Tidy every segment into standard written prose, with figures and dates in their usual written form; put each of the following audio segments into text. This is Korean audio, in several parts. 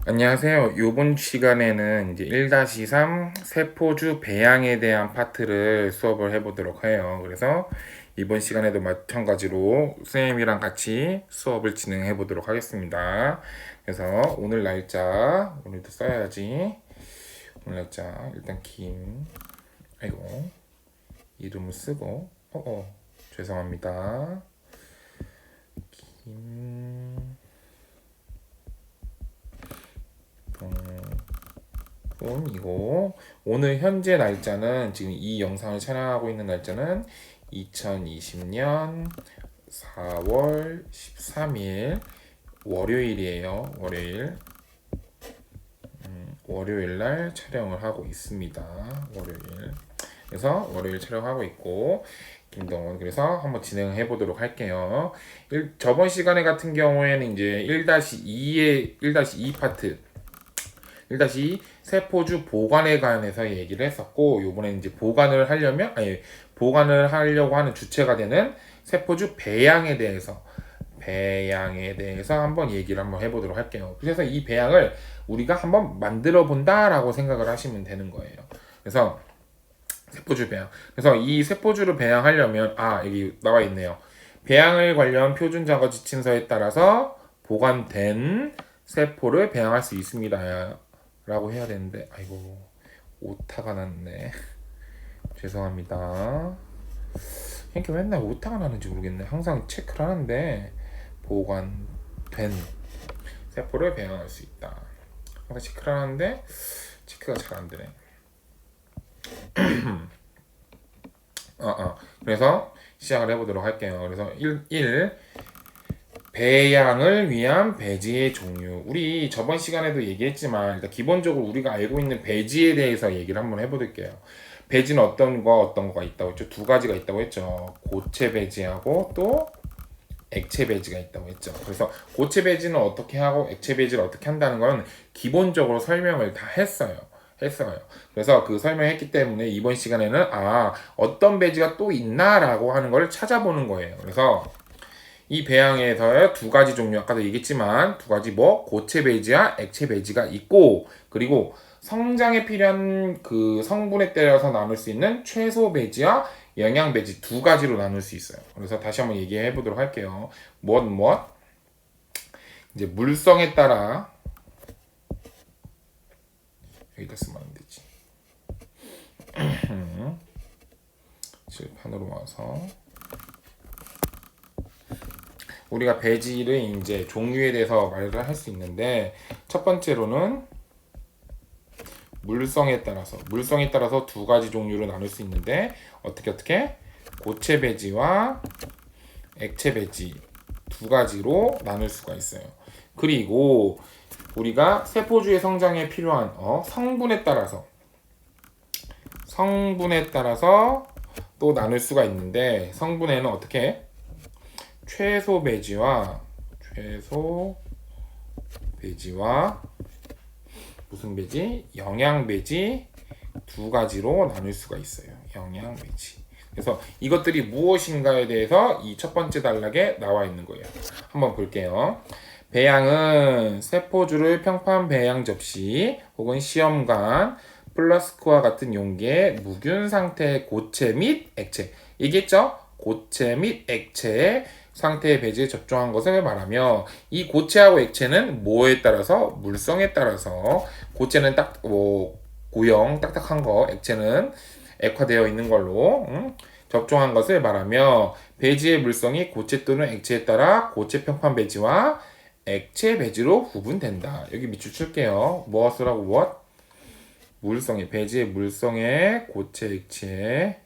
안녕하세요. 이번 시간에는 이제 1-3 세포주 배양에 대한 파트를 수업을 해보도록 해요. 그래서 이번 시간에도 마찬가지로 선생님이랑 같이 수업을 진행해 보도록 하겠습니다. 그래서 오늘 날짜, 오늘도 써야지. 오늘 날짜, 일단 아이고, 이름을 쓰고, 죄송합니다. 이고 오늘 현재 날짜는 지금 이 영상을 촬영하고 있는 날짜는 2020년 4월 13일 월요일이에요. 월요일 날 촬영을 하고 있습니다. 월요일. 그래서 월요일 촬영하고 있고 김동원 그래서 한번 진행해 보도록 할게요. 저번 시간에 같은 경우에는 이제 1-2 파트 1-2 세포주 보관에 관해서 얘기를 했었고 요번에 이제 보관을 하려고 하는 주체가 되는 세포주 배양에 대해서 한번 얘기를 한번 해보도록 할게요. 그래서 이 배양을 우리가 한번 만들어 본다라고 생각을 하시면 되는 거예요. 그래서 세포주 배양. 그래서 이 세포주를 배양하려면 여기 나와 있네요. 배양을 관련 표준 작업 지침서에 따라서 보관된 세포를 배양할 수 있습니다. 라고 해야 되는데 아이고 오타가 났네. 죄송합니다. 이렇게 맨날 오타가 나는지 모르겠네. 항상 체크를 하는데 보관된 세포를 배양할 수 있다. 항상 체크를 하는데 체크가 잘 안 되네. 그래서 시작을 해보도록 할게요. 그래서 1. 배양을 위한 배지의 종류. 우리 저번 시간에도 얘기했지만 일단 기본적으로 우리가 알고 있는 배지에 대해서 얘기를 한번 해볼게요. 배지는 어떤 거가 있다고 했죠? 두 가지가 있다고 했죠. 고체 배지하고 또 액체 배지가 있다고 했죠. 그래서 고체 배지는 어떻게 하고 액체 배지를 어떻게 한다는 건 기본적으로 설명을 다 했어요. 그래서 그 설명했기 때문에 이번 시간에는 어떤 배지가 또 있나라고 하는 걸 찾아보는 거예요. 그래서 이 배양에서 두 가지 종류 아까도 얘기했지만 두 가지 고체 배지와 액체 배지가 있고 그리고 성장에 필요한 그 성분에 따라서 나눌 수 있는 최소 배지와 영양 배지 두 가지로 나눌 수 있어요. 그래서 다시 한번 얘기해 보도록 할게요. 이제 물성에 따라 여기다 쓰면 안 되지. 칠판으로 와서 우리가 배지를 이제 종류에 대해서 말을 할 수 있는데 첫 번째로는 물성에 따라서 두 가지 종류로 나눌 수 있는데 어떻게 고체 배지와 액체 배지 두 가지로 나눌 수가 있어요. 그리고 우리가 세포주의 성장에 필요한 성분에 따라서 또 나눌 수가 있는데 성분에는 어떻게 최소 배지와 무슨 배지? 영양 배지 두 가지로 나눌 수가 있어요. 영양 배지. 그래서 이것들이 무엇인가에 대해서 이 첫 번째 단락에 나와 있는 거예요. 한번 볼게요. 배양은 세포주를 평판 배양 접시 혹은 시험관, 플라스크와 같은 용기에 무균 상태의 고체 및 액체. 얘기했죠? 고체 및 액체 상태의 배지에 접종한 것을 말하며 이 고체하고 액체는 뭐에 따라서 물성에 따라서 고체는 고형 딱딱한 거 액체는 액화되어 있는 걸로 접종한 것을 말하며 배지의 물성이 고체 또는 액체에 따라 고체 평판 배지와 액체 배지로 구분된다. 여기 밑줄 칠게요. 무엇? 물성의 배지의 물성에 고체 액체에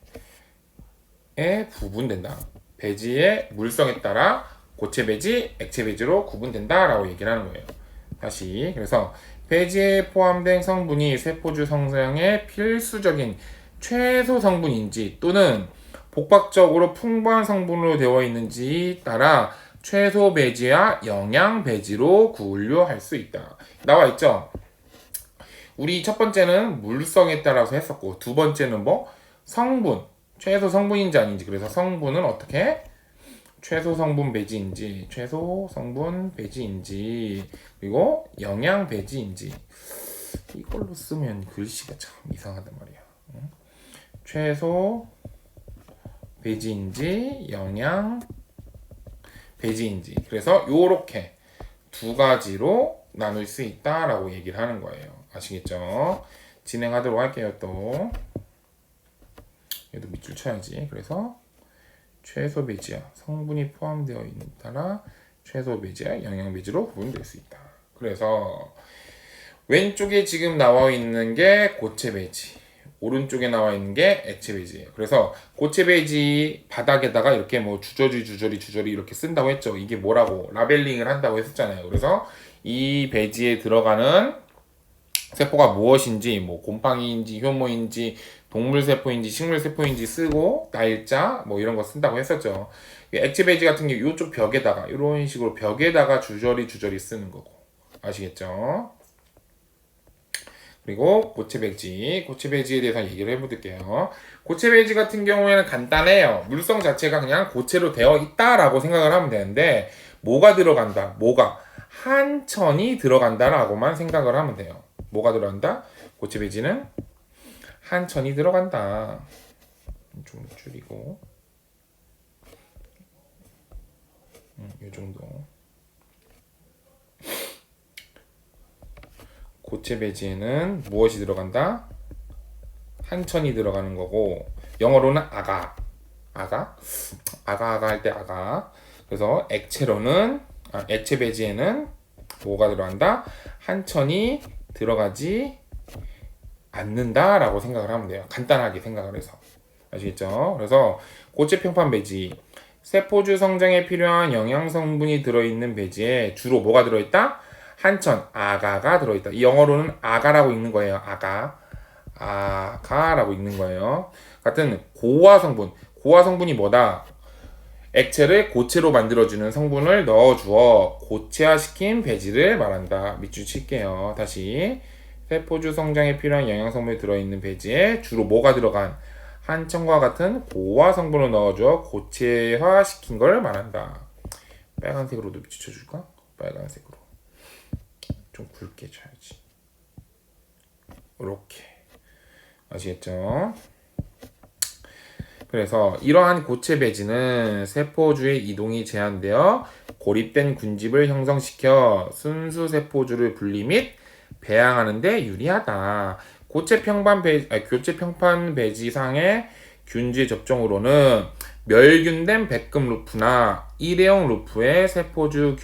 구분된다. 배지의 물성에 따라 고체 배지, 액체 배지로 구분된다라고 얘기를 하는 거예요. 다시 그래서 배지에 포함된 성분이 세포주 성장에 필수적인 최소 성분인지 또는 복합적으로 풍부한 성분으로 되어 있는지 따라 최소 배지와 영양 배지로 분류할 수 있다. 나와 있죠? 우리 첫 번째는 물성에 따라서 했었고 두 번째는 성분 최소 성분인지 아닌지. 그래서 성분은 어떻게 최소 성분 배지인지, 최소 성분 배지인지, 그리고 영양 배지인지. 이걸로 쓰면 글씨가 참 이상하단 말이야. 최소 배지인지, 영양 배지인지. 그래서 요렇게 두 가지로 나눌 수 있다라고 얘기를 하는 거예요. 아시겠죠? 진행하도록 할게요. 또 얘도 밑줄 쳐야지. 그래서 최소 배지야 성분이 포함되어 있는 따라 최소 배지야 영양 배지로 구분될 수 있다. 그래서 왼쪽에 지금 나와 있는 게 고체 배지, 오른쪽에 나와 있는 게 액체 배지예요. 그래서 고체 배지 바닥에다가 이렇게 뭐 주저리 이렇게 쓴다고 했죠. 이게 뭐라고 라벨링을 한다고 했었잖아요. 그래서 이 배지에 들어가는 세포가 무엇인지, 뭐 곰팡이인지 효모인지 동물 세포인지 식물 세포인지 쓰고 날짜 뭐 이런 거 쓴다고 했었죠. 액체 배지 같은 게 이쪽 벽에다가 이런 식으로 벽에다가 주저리 쓰는 거고. 아시겠죠? 그리고 고체 배지에 대해서 얘기를 해볼게요. 고체 배지 같은 경우에는 간단해요. 물성 자체가 그냥 고체로 되어 있다라고 생각을 하면 되는데 뭐가 들어간다? 뭐가 한천이 들어간다라고만 생각을 하면 돼요. 뭐가 들어간다? 고체 배지는 한천이 들어간다. 좀 줄이고 이 정도. 고체 배지에는 무엇이 들어간다? 한천이 들어가는 거고 영어로는 아가 할 때 아가. 그래서 액체 배지에는 뭐가 들어간다? 한천이 들어가지 않는다라고 생각을 하면 돼요. 간단하게 생각을 해서. 아시겠죠? 그래서 고체 평판 배지, 세포주 성장에 필요한 영양 성분이 들어있는 배지에 주로 뭐가 들어있다? 한천, 아가가 들어있다. 이 영어로는 아가라고 읽는 거예요. 아가라고 읽는 거예요. 같은 고화 성분이 뭐다? 액체를 고체로 만들어주는 성분을 넣어주어 고체화시킨 배지를 말한다. 밑줄 칠게요. 다시 세포주 성장에 필요한 영양 성분이 들어있는 배지에 주로 뭐가 들어간 한천과 같은 고화 성분을 넣어줘 고체화시킨 걸 말한다. 빨간색으로도 비춰줄까? 빨간색으로 좀 굵게 쳐야지. 이렇게. 아시겠죠? 그래서 이러한 고체 배지는 세포주의 이동이 제한되어 고립된 군집을 형성시켜 순수 세포주를 분리 및 배양하는 데 유리하다. 고체 평판 배지상의 균지 접종으로는 멸균된 백금 루프나 일회용 루프의 세포주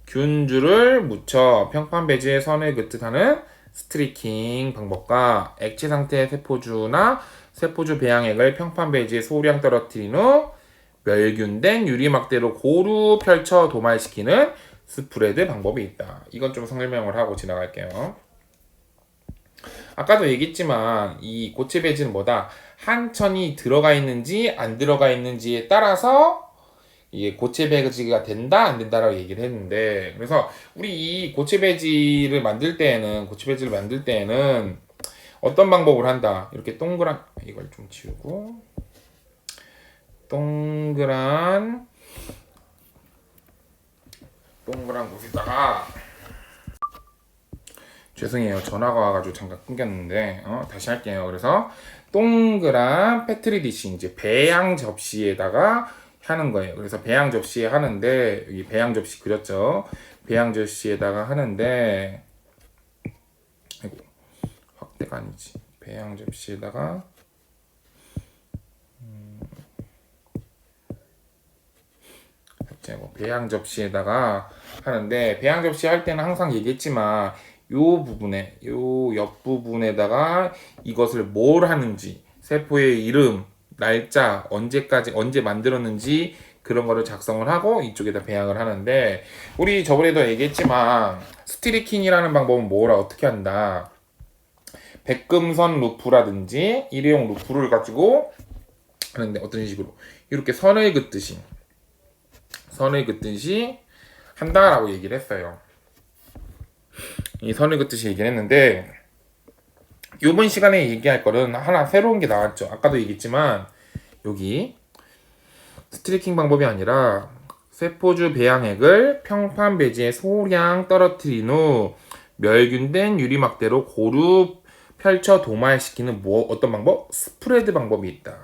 균주를 묻혀 평판 배지에 선을 긋듯하는 스트리킹 방법과 액체 상태의 세포주나 세포주 배양액을 평판 배지에 소량 떨어뜨린 후 멸균된 유리막대로 고루 펼쳐 도말시키는 스프레드 방법이 있다. 이건 좀 설명을 하고 지나갈게요. 아까도 얘기했지만 이 고체 배지는 뭐다? 한천이 들어가 있는지 안 들어가 있는지에 따라서 이게 고체 배지가 된다 안 된다라고 얘기를 했는데, 그래서 우리 이 고체 배지를 만들 때에는 어떤 방법을 한다? 이렇게 동그란, 이걸 좀 지우고 동그란 곳에다가, 죄송해요, 전화가 와가지고 잠깐 끊겼는데 다시 할게요. 그래서 동그란 페트리 디시, 이제 배양 접시에다가 하는 거예요. 그래서 배양 접시에 하는데, 여기 배양 접시 그렸죠? 배양 접시에다가 하는데, 아이고, 확대가 아니지. 배양 접시에다가 배양 접시에다가 하는데, 배양 접시 할 때는 항상 얘기했지만 요 옆부분에다가 이것을 뭘 하는지, 세포의 이름, 날짜, 언제 만들었는지 그런 거를 작성을 하고 이쪽에다 배양을 하는데, 우리 저번에도 얘기했지만 스티리킹이라는 방법은 어떻게 한다? 백금선 루프라든지 일회용 루프를 가지고 하는데, 어떤 식으로 이렇게 선을 긋듯이 한다라고 얘기를 했어요. 이 선을 긋듯이 얘기를 했는데, 요번 시간에 얘기할 거는 하나 새로운 게 나왔죠. 아까도 얘기했지만 여기 스트리킹 방법이 아니라 세포주 배양액을 평판 배지에 소량 떨어뜨린 후 멸균된 유리막대로 고루 펼쳐 도말시키는 어떤 방법? 스프레드 방법이 있다.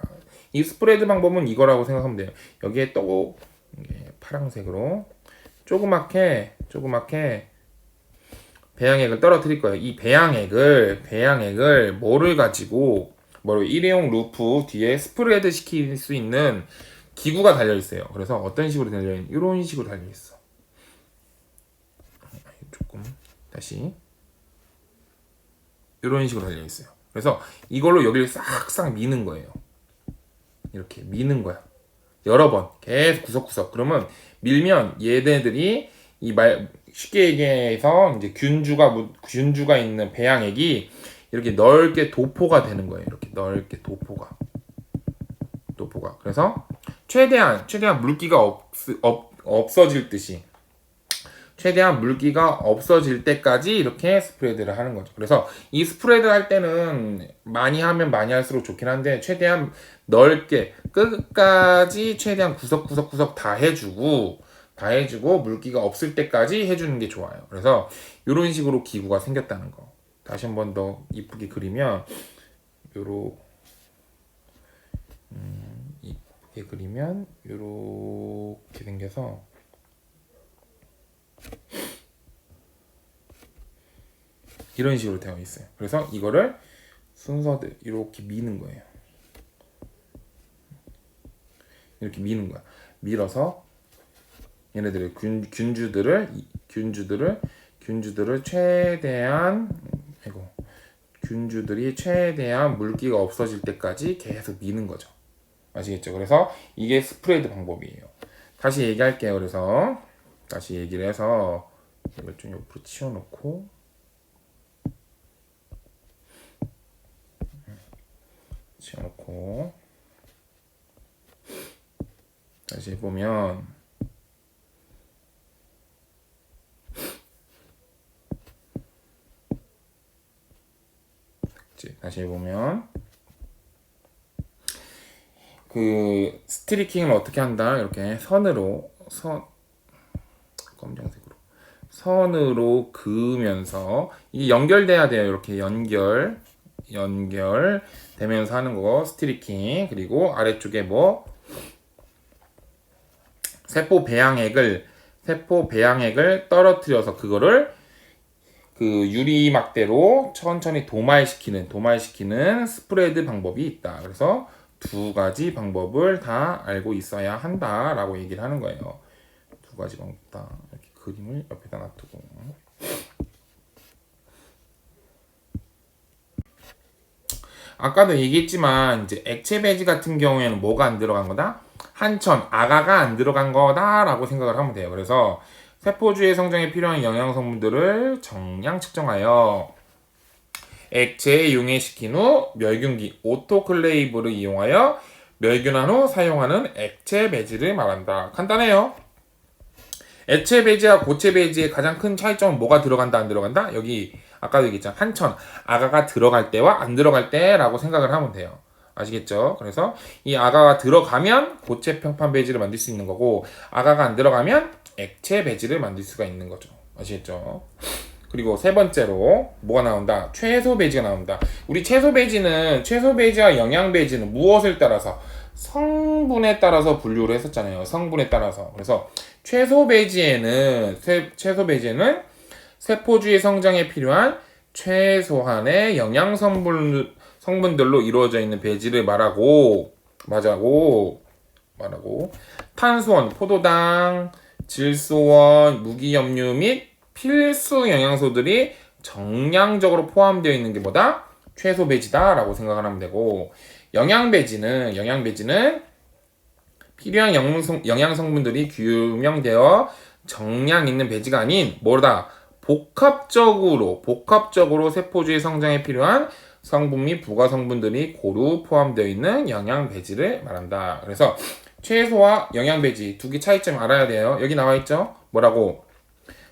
이 스프레드 방법은 이거라고 생각하면 돼요. 여기에 또 파란색으로 조그맣게 배양액을 떨어뜨릴 거예요. 이 배양액을 뭐를 가지고 일회용 루프 뒤에 스프레드 시킬 수 있는 기구가 달려 있어요. 그래서 어떤 식으로 달려 있는? 이런 식으로 달려 있어. 조금 다시 이런 식으로 달려 있어요. 그래서 이걸로 여기를 싹싹 미는 거예요. 이렇게 미는 거야. 여러 번 계속 구석구석. 그러면 밀면 얘네들이 쉽게 얘기해서 이제 균주가 있는 배양액이 이렇게 넓게 도포가 되는 거예요. 이렇게 넓게 도포가. 그래서 최대한 물기가 없어질 듯이 최대한 물기가 없어질 때까지 이렇게 스프레드를 하는 거죠. 그래서 이 스프레드 할 때는 많이 하면 많이 할수록 좋긴 한데 최대한 넓게 끝까지 최대한 구석구석 다 해주고 물기가 없을 때까지 해주는 게 좋아요. 그래서 이런 식으로 기구가 생겼다는 거. 다시 한 번 더 이쁘게 그리면 이쁘게 그리면 이렇게 생겨서 이런 식으로 되어 있어요. 그래서 이거를 순서대로 이렇게 미는 거예요. 이렇게 미는 거야. 밀어서 얘네들의 균주들을 균주들이 최대한 물기가 없어질 때까지 계속 미는 거죠. 아시겠죠? 그래서 이게 스프레드 방법이에요. 다시 얘기할게요. 그래서 다시 얘기를 해서 이걸 좀 옆으로 치워놓고 다시 보면 그 스트리킹을 어떻게 한다? 이렇게 검정색으로 선으로 그으면서 이게 연결돼야 돼요. 이렇게 연결되면서 하는 거 스트리킹. 그리고 아래쪽에 세포 배양액을 떨어뜨려서 그거를 그 유리 막대로 천천히 도말시키는 스프레드 방법이 있다. 그래서 두 가지 방법을 다 알고 있어야 한다라고 얘기를 하는 거예요. 두 가지 방법 다 이렇게 그림을 옆에다 놔두고. 아까도 얘기했지만 이제 액체 배지 같은 경우에는 뭐가 안 들어간 거다? 한천, 아가가 안 들어간 거다라고 생각을 하면 돼요. 그래서 세포주의 성장에 필요한 영양 성분들을 정량 측정하여 액체에 용해시킨 후 멸균기 오토클레이브를 이용하여 멸균한 후 사용하는 액체 배지를 말한다. 간단해요. 액체 배지와 고체 배지의 가장 큰 차이점은 뭐가 들어간다 안 들어간다? 여기 아까도 얘기했잖아. 한천, 아가가 들어갈 때와 안 들어갈 때라고 생각을 하면 돼요. 아시겠죠? 그래서 이 아가가 들어가면 고체 평판 배지를 만들 수 있는 거고 아가가 안 들어가면 액체 배지를 만들 수가 있는 거죠. 아시겠죠? 그리고 세 번째로 뭐가 나온다? 최소 배지가 나온다. 우리 최소 배지와 영양 배지는 무엇을 따라서? 성분에 따라서 분류를 했었잖아요. 성분에 따라서. 그래서 최소 배지에는 세포주의 성장에 필요한 최소한의 영양 성분들로 이루어져 있는 배지를 말하고 탄수원, 포도당, 질소원, 무기염류 및 필수 영양소들이 정량적으로 포함되어 있는 게 뭐다? 최소 배지다라고 생각을 하면 되고 영양 배지는 필요한 영양 성분들이 규명되어 정량 있는 배지가 아닌 뭐다? 복합적으로 세포주의 성장에 필요한 성분 및 부가 성분들이 고루 포함되어 있는 영양 배지를 말한다. 그래서 최소와 영양 배지 두 개 차이점 알아야 돼요. 여기 나와 있죠? 뭐라고?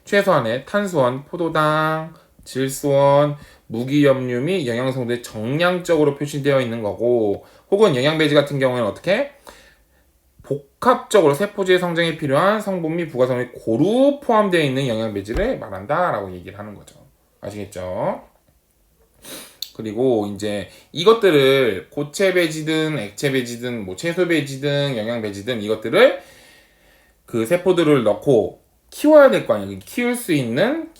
최소한의 탄수원, 포도당, 질소원, 무기염류 및 영양성분이 정량적으로 표시되어 있는 거고, 혹은 영양배지 같은 경우에는 어떻게? 복합적으로 세포주의 성장에 필요한 성분 및 부가성분이 고루 포함되어 있는 영양배지를 말한다라고 얘기를 하는 거죠. 아시겠죠? 그리고 이제 이것들을 고체 배지든 액체 배지든 뭐 채소 배지든 영양 배지든 이것들을 그 세포들을 넣고 키워야 될 거 아니에요. 키울 수 있는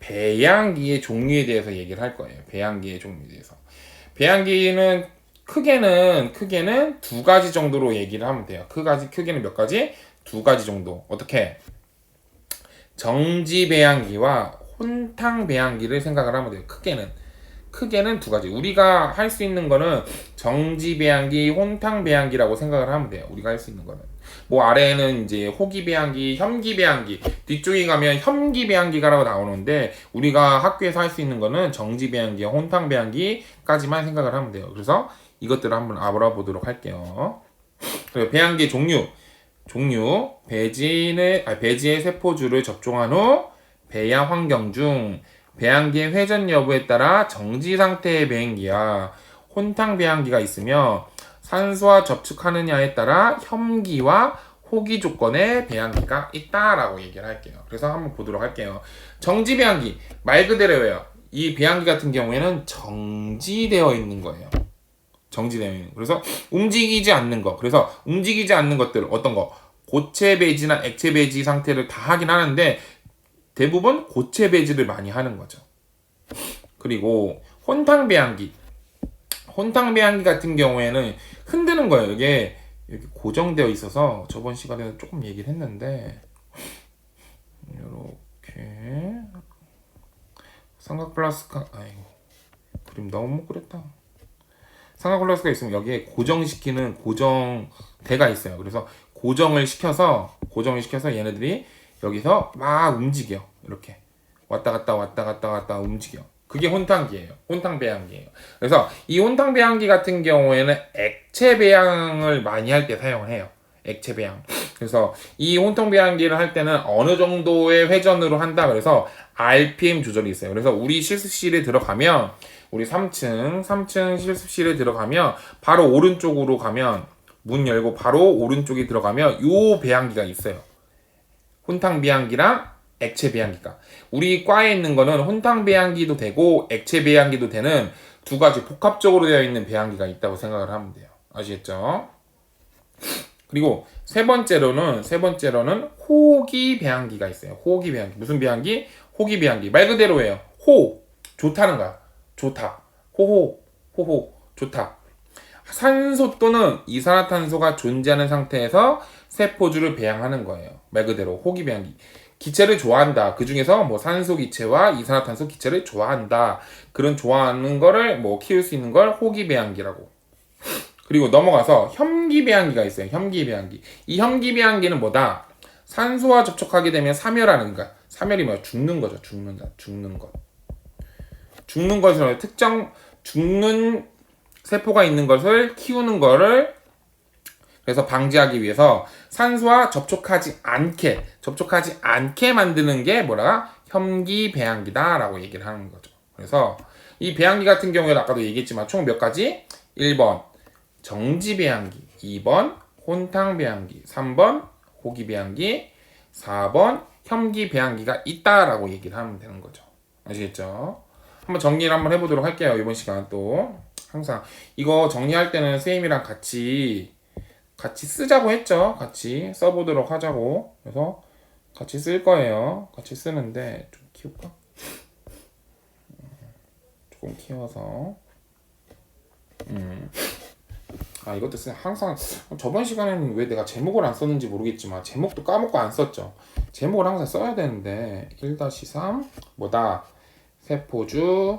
배양기의 종류에 대해서 얘기를 할 거예요. 배양기의 종류에 대해서. 배양기는 크게는 두 가지 정도로 얘기를 하면 돼요. 크게는 몇 가지? 두 가지 정도. 어떻게? 정지 배양기와 혼탕 배양기를 생각을 하면 돼요. 크게는 두 가지. 우리가 할 수 있는 거는 정지 배양기, 혼탕 배양기라고 생각을 하면 돼요. 우리가 할 수 있는 거는. 뭐 아래에는 이제 호기 배양기, 혐기 배양기, 뒤쪽에 가면 혐기 배양기가라고 나오는데 우리가 학교에서 할 수 있는 거는 정지 배양기, 혼탕 배양기까지만 생각을 하면 돼요. 그래서 이것들을 한번 알아보도록 할게요. 그리고 배양기의 종류, 배지의 세포주를 접종한 후 배양 환경 중 배양기의 회전 여부에 따라 정지 상태의 배양기와 혼탕 배양기가 있으며 산소와 접촉하느냐에 따라 혐기와 호기 조건의 배양기가 있다라고 얘기를 할게요. 그래서 한번 보도록 할게요. 정지 배양기 말 그대로예요. 이 배양기 같은 경우에는 정지되어 있는 거예요. 정지되어 있는 거. 그래서 움직이지 않는 거. 그래서 움직이지 않는 것들 어떤 거? 고체 배지나 액체 배지 상태를 다 하긴 하는데 대부분 고체 배지를 많이 하는 거죠. 그리고 혼탕 배양기 같은 경우에는 흔드는 거예요. 이게 이렇게 고정되어 있어서 저번 시간에는 조금 얘기를 했는데 이렇게 삼각플라스카 그림 너무 못 그렸다. 삼각플라스가 있으면 여기에 고정시키는 고정대가 있어요. 그래서 고정을 시켜서 얘네들이 여기서 막 움직여. 이렇게 왔다 갔다 움직여. 그게 혼탕기예요. 혼탕 배양기예요. 그래서 이 혼탕 배양기 같은 경우에는 액체 배양을 많이 할 때 사용을 해요. 액체 배양. 그래서 이 혼탕 배양기를 할 때는 어느 정도의 회전으로 한다. 그래서 RPM 조절이 있어요. 그래서 우리 실습실에 들어가면 우리 3층 실습실에 들어가면 바로 오른쪽으로 가면 문 열고 바로 오른쪽에 들어가면 요 배양기가 있어요. 혼탕 배양기랑 액체 배양기가. 우리 과에 있는 거는 혼탕 배양기도 되고 액체 배양기도 되는 두 가지 복합적으로 되어 있는 배양기가 있다고 생각을 하면 돼요. 아시겠죠? 그리고 세 번째로는 호기 배양기가 있어요. 호기 배양기. 무슨 배양기? 호기 배양기. 말 그대로예요. 좋다는 거야. 좋다. 호호, 좋다. 산소 또는 이산화탄소가 존재하는 상태에서 세포주를 배양하는 거예요. 말 그대로 호기 배양기. 기체를 좋아한다. 그 중에서 뭐 산소 기체와 이산화탄소 기체를 좋아한다. 그런 좋아하는 거를 뭐 키울 수 있는 걸 호기 배양기라고. 그리고 넘어가서 혐기 배양기가 있어요. 혐기 배양기. 이 혐기 배양기는 뭐다? 산소와 접촉하게 되면 사멸하는 거야. 사멸이 뭐야? 죽는 거죠. 죽는 것. 죽는 것을 죽는 세포가 있는 것을 키우는 거를 그래서 방지하기 위해서 산소와 접촉하지 않게 만드는 게 뭐라? 혐기 배양기다라고 얘기를 하는 거죠. 그래서 이 배양기 같은 경우에는 아까도 얘기했지만 총 몇 가지? 1번 정지 배양기, 2번 혼탕 배양기, 3번 호기 배양기, 4번 혐기 배양기가 있다라고 얘기를 하면 되는 거죠. 아시겠죠? 한번 정리를 한번 해보도록 할게요. 이번 시간 또 항상 이거 정리할 때는 선생님이랑 같이 쓰자고 했죠. 같이 써보도록 하자고. 그래서 같이 쓸 거예요. 같이 쓰는데 좀 키울까? 조금 키워서 이것도 항상 저번 시간에는 왜 내가 제목을 안 썼는지 모르겠지만 제목도 까먹고 안 썼죠. 제목을 항상 써야 되는데 1-3 뭐다? 세포주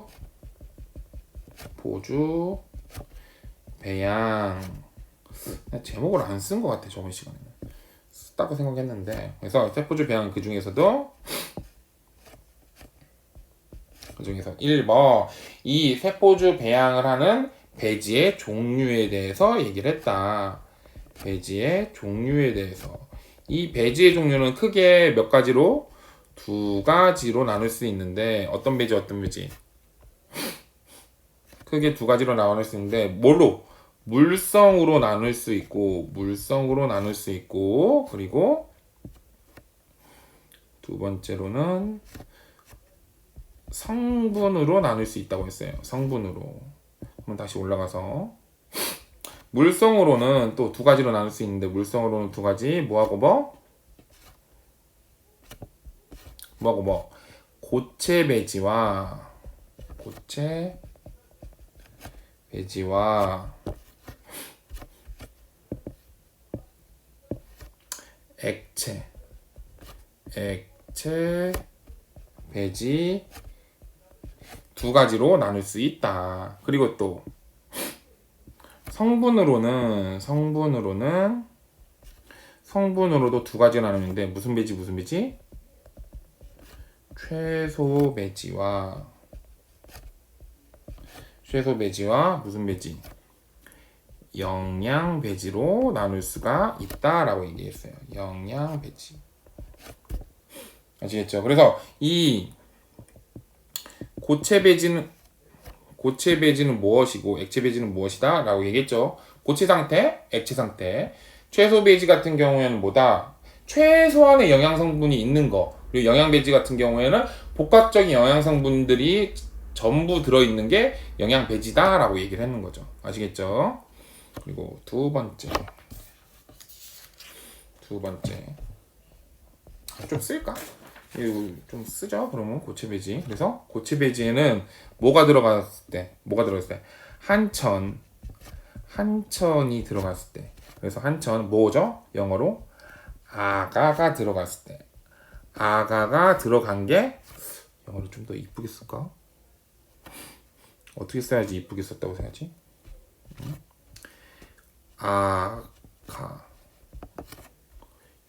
배양 제목을 안 쓴 것 같아. 저번 시간에는 썼다고 생각했는데 그래서 세포주 배양 그 중에서 1번 이 세포주 배양을 하는 배지의 종류에 대해서 얘기를 했다. 배지의 종류에 대해서 이 배지의 종류는 크게 몇 가지로? 두 가지로 나눌 수 있는데 어떤 배지? 크게 두 가지로 나눌 수 있는데 뭘로? 물성으로 나눌 수 있고 그리고 두 번째로는 성분으로 나눌 수 있다고 했어요. 성분으로. 한번 다시 올라가서 물성으로는 또 두 가지로 나눌 수 있는데 물성으로는 두 가지 뭐하고 뭐 고체 배지와 액체 배지 두 가지로 나눌 수 있다. 그리고 또 성분으로도 두 가지가 나누는데 무슨 배지? 최소 배지와 무슨 배지? 영양 배지로 나눌 수가 있다라고 얘기했어요. 영양 배지. 아시겠죠? 그래서 이 고체 배지는 무엇이고 액체 배지는 무엇이다 라고 얘기했죠. 고체 상태, 액체 상태. 최소 배지 같은 경우에는 뭐다? 최소한의 영양 성분이 있는 거. 그리고 영양 배지 같은 경우에는 복합적인 영양 성분들이 전부 들어있는 게 영양 배지다 라고 얘기를 했는 거죠. 아시겠죠? 그리고 두 번째 좀 쓸까? 이거 좀 쓰죠. 그러면 고체 배지. 그래서 고체 배지에는 뭐가 들어갔을 때 한천이 들어갔을 때. 그래서 한천 뭐죠? 영어로 아가가 들어갔을 때. 아가가 들어간 게 영어로 좀 더 이쁘게 쓸까? 어떻게 써야지 이쁘게 썼다고 생각하지? 아가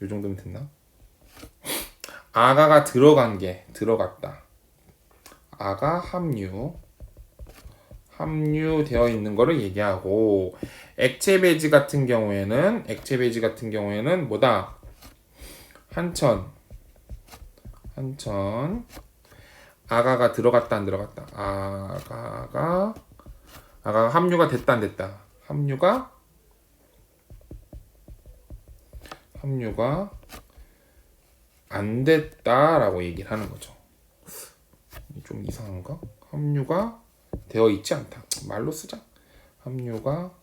요 정도면 됐나? 아가가 들어갔다. 아가 함유되어 있는 거를 얘기하고 액체 배지 같은 경우에는 뭐다? 한천 아가가 들어갔다 안 들어갔다. 아가가 함유가 됐다 안 됐다. 함유가 안 됐다라고 얘기를 하는 거죠. 좀 이상한가? 함유가 되어 있지 않다. 말로 쓰자. 함유가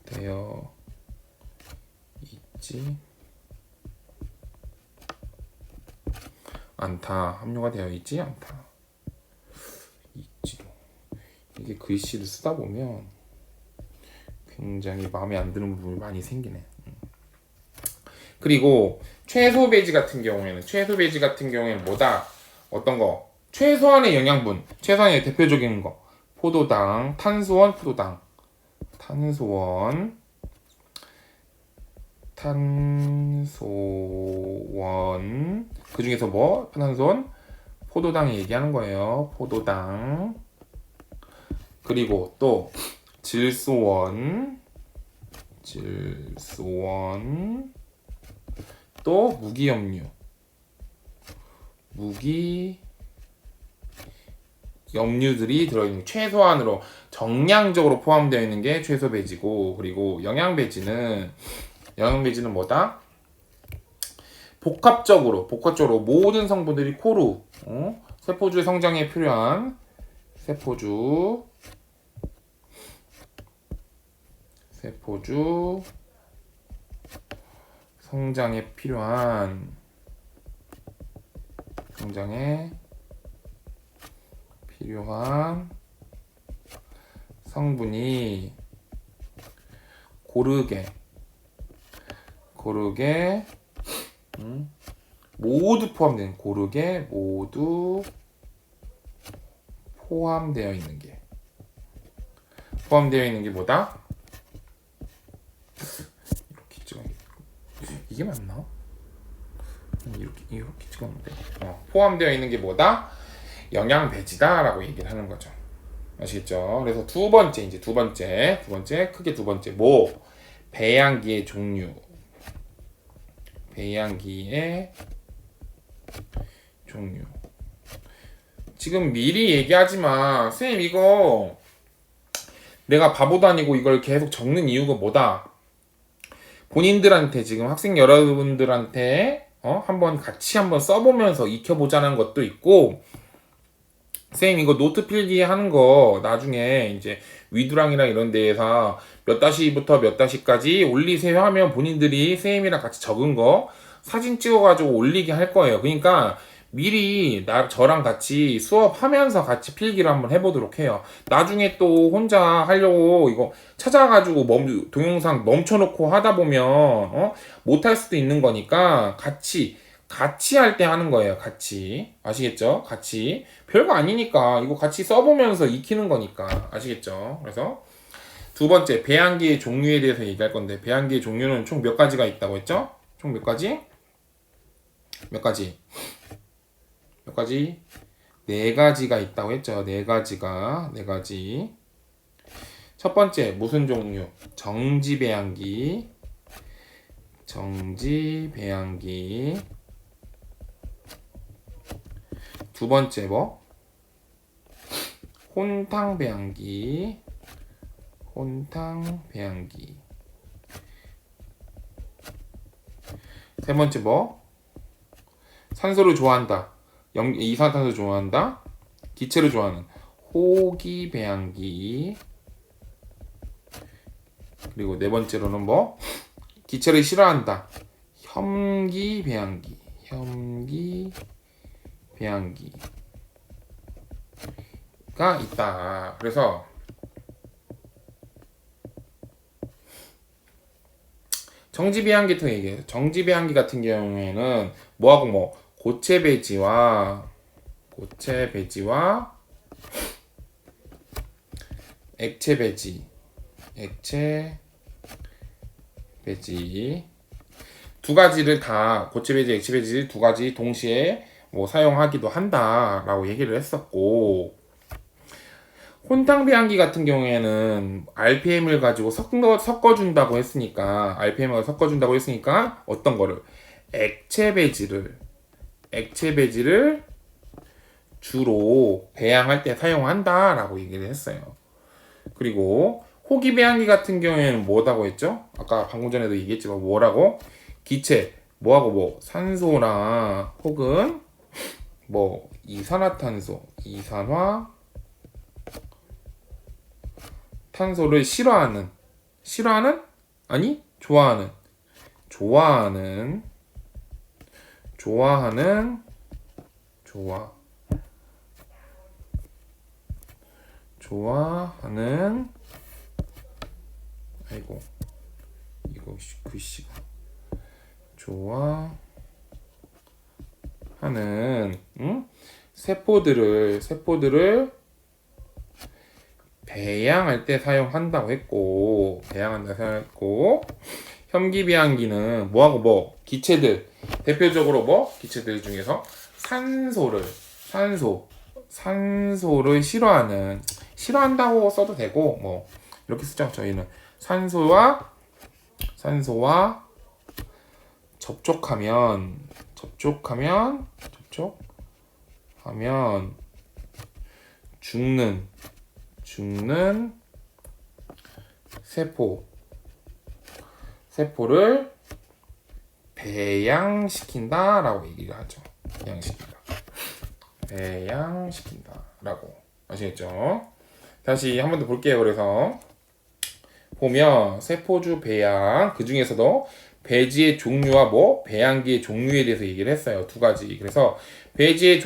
되어 있지 않다. 함유가 되어 있지 않다. 있지도. 이게 글씨를 쓰다 보면 굉장히 마음에 안 드는 부분이 많이 생기네. 그리고 최소 배지 같은 경우에는 뭐다? 어떤 거? 최소한의 영양분, 최소한의 대표적인 거. 포도당, 탄수원. 그 중에서 뭐? 탄수원? 포도당 얘기하는 거예요. 포도당. 그리고 또 질소원. 또 무기염류들이 들어있는 최소한으로 정량적으로 포함되어 있는 게 최소 배지고 그리고 영양 배지는 뭐다? 복합적으로 모든 성분들이 고루 세포주의 성장에 필요한 세포주 성장에 필요한 성분이 고르게 모두 포함되어 있는 게 뭐다? 이렇게 찍어야겠다. 이게 맞나? 이렇게 찍으면 돼. 포함되어 있는 게 뭐다? 영양 배지다라고 얘기를 하는 거죠. 아시겠죠? 그래서 두 번째 크게 두 번째 뭐? 배양기의 종류. 배양기의 종류. 지금 미리 얘기하지만 선생님 이거 내가 바보도 아니고 이걸 계속 적는 이유가 뭐다? 본인들한테 지금 학생 여러분들한테 한번 같이 한번 써보면서 익혀보자는 것도 있고, 선생님 이거 노트 필기하는 거 나중에 이제 위두랑이랑 이런 데에서 몇 다시부터 몇 다시까지 올리세요 하면 본인들이 선생님이랑 같이 적은 거 사진 찍어가지고 올리게 할 거예요. 그러니까 미리 저랑 같이 수업하면서 같이 필기를 한번 해보도록 해요. 나중에 또 혼자 하려고 이거 찾아가지고 동영상 멈춰놓고 하다 보면 못할 수도 있는 거니까 같이 할 때 하는 거예요. 같이. 아시겠죠? 같이. 별거 아니니까 이거 같이 써보면서 익히는 거니까. 아시겠죠? 그래서 두 번째, 배양기의 종류에 대해서 얘기할 건데, 배양기의 종류는 총 몇 가지가 있다고 했죠? 총 몇 가지? 몇 가지? 몇 가지? 네 가지가 있다고 했죠. 네 가지가. 네 가지. 첫 번째, 무슨 종류? 정지 배양기. 정지 배양기. 두 번째 뭐? 혼탕 배양기. 혼탕 배양기. 세 번째 뭐? 산소를 좋아한다. 이산화탄소 좋아한다. 기체를 좋아하는 호기 배양기. 그리고 네 번째로는 뭐? 기체를 싫어한다. 혐기 배양기. 혐기 배양기가 있다. 그래서 정지 배양기 같은 얘기해요. 정지 배양기 같은 경우에는 뭐하고 뭐 고체 배지와 액체 배지 두 가지를 다 고체 배지, 액체 배지 두 가지 동시에 뭐 사용하기도 한다라고 얘기를 했었고, 혼탕 배양기 같은 경우에는 RPM을 가지고 섞어준다고 했으니까 어떤 거를 액체 배지를 주로 배양할 때 사용한다라고 얘기를 했어요. 그리고 호기 배양기 같은 경우에는 뭐라고 했죠? 아까 방금 전에도 얘기했지만 뭐라고? 기체 뭐하고 뭐 산소나 혹은 뭐 이산화탄소를 싫어하는 아니 좋아하는 아이고 이거 글씨가 좋아하는 세포들을 배양할 때 사용한다고 했고, 혐기 배양기는 뭐하고 뭐 기체들, 대표적으로 뭐 기체들 중에서 산소를 싫어한다고 써도 되고 뭐 이렇게 쓰죠. 저희는 산소와 접촉하면 죽는 세포를 배양시킨다라고 얘기를 하죠. 배양시킨다라고. 아시겠죠? 다시 한 번 더 볼게요. 그래서 보면 세포주 배양, 그 중에서도 배지의 종류와 뭐 배양기의 종류에 대해서 얘기를 했어요. 두 가지. 그래서 배지의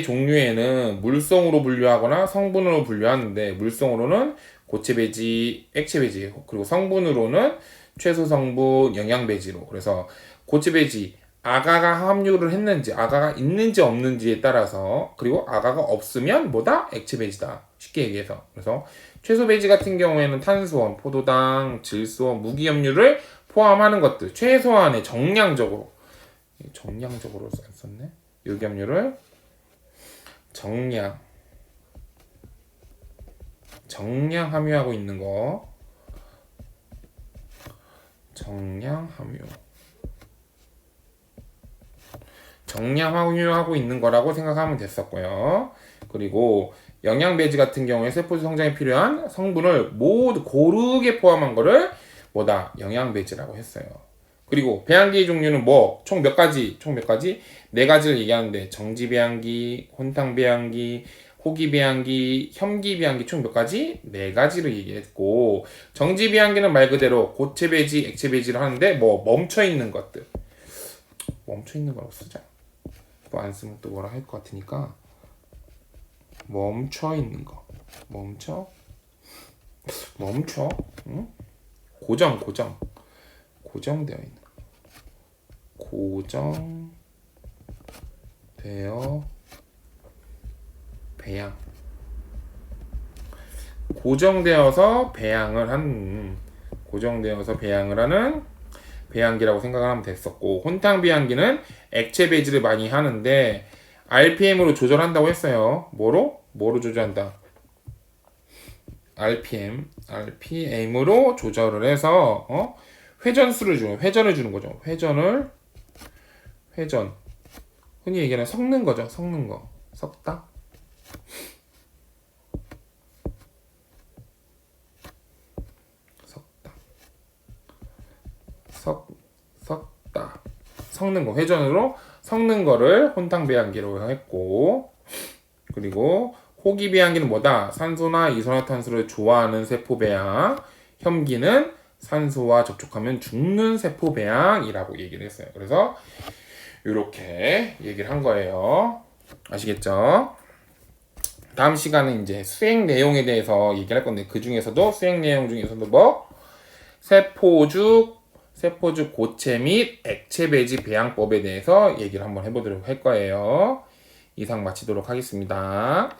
종류에는 물성으로 분류하거나 성분으로 분류하는데, 물성으로는 고체 배지, 액체 배지, 그리고 성분으로는 최소 성분, 영양 배지로. 그래서 고체 배지, 아가가 함유를 했는지, 아가가 있는지 없는지에 따라서, 그리고 아가가 없으면 뭐다? 액체 배지다. 쉽게 얘기해서. 그래서 최소 배지 같은 경우에는 탄수원, 포도당, 질소원, 무기염료를 포함하는 것들, 최소한의 정량적으로 썼네. 유기염료를 정량 함유하고 있는 거. 정량 함유. 정량화하고 있는 거라고 생각하면 됐었고요. 그리고 영양배지 같은 경우에 세포 성장에 필요한 성분을 모두 고르게 포함한 거를 뭐다? 영양배지라고 했어요. 그리고 배양기의 종류는 뭐 총 몇 가지? 총 몇 가지? 네 가지를 얘기하는데 정지 배양기, 혼탕 배양기, 호기 배양기, 혐기 배양기 총 몇 가지? 네 가지를 얘기했고 정지 배양기는 말 그대로 고체 배지, 액체 배지를 하는데 뭐 멈춰 있는 것들. 멈춰 있는 거라고 쓰자. 또 안 쓰면 또 뭐라 할 것 같으니까 멈춰 있는 거. 멈춰? 응? 고정되어 있는 거. 고정되어 배양. 고정되어서 배양을 하는 배양기라고 생각을 하면 됐었고 혼탕 배양기는 액체 배지를 많이 하는데 RPM으로 조절한다고 했어요. 뭐로 조절한다? RPM으로 조절을 해서 회전을 주는 거죠. 회전. 흔히 얘기하는 섞는 거죠. 섞는 거. 섞다. 섞다. 섞는 거. 회전으로 섞는 거를 혼탕 배양기로 했고 그리고 호기 배양기는 뭐다? 산소나 이산화탄소를 좋아하는 세포 배양. 혐기는 산소와 접촉하면 죽는 세포 배양이라고 얘기를 했어요. 그래서 이렇게 얘기를 한 거예요. 아시겠죠? 다음 시간은 이제 수행 내용에 대해서 얘기를 할 건데 그 중에서도 수행 내용 중에서도 뭐 세포죽 고체 및 액체 배지 배양법에 대해서 얘기를 한번 해보도록 할 거예요. 이상 마치도록 하겠습니다.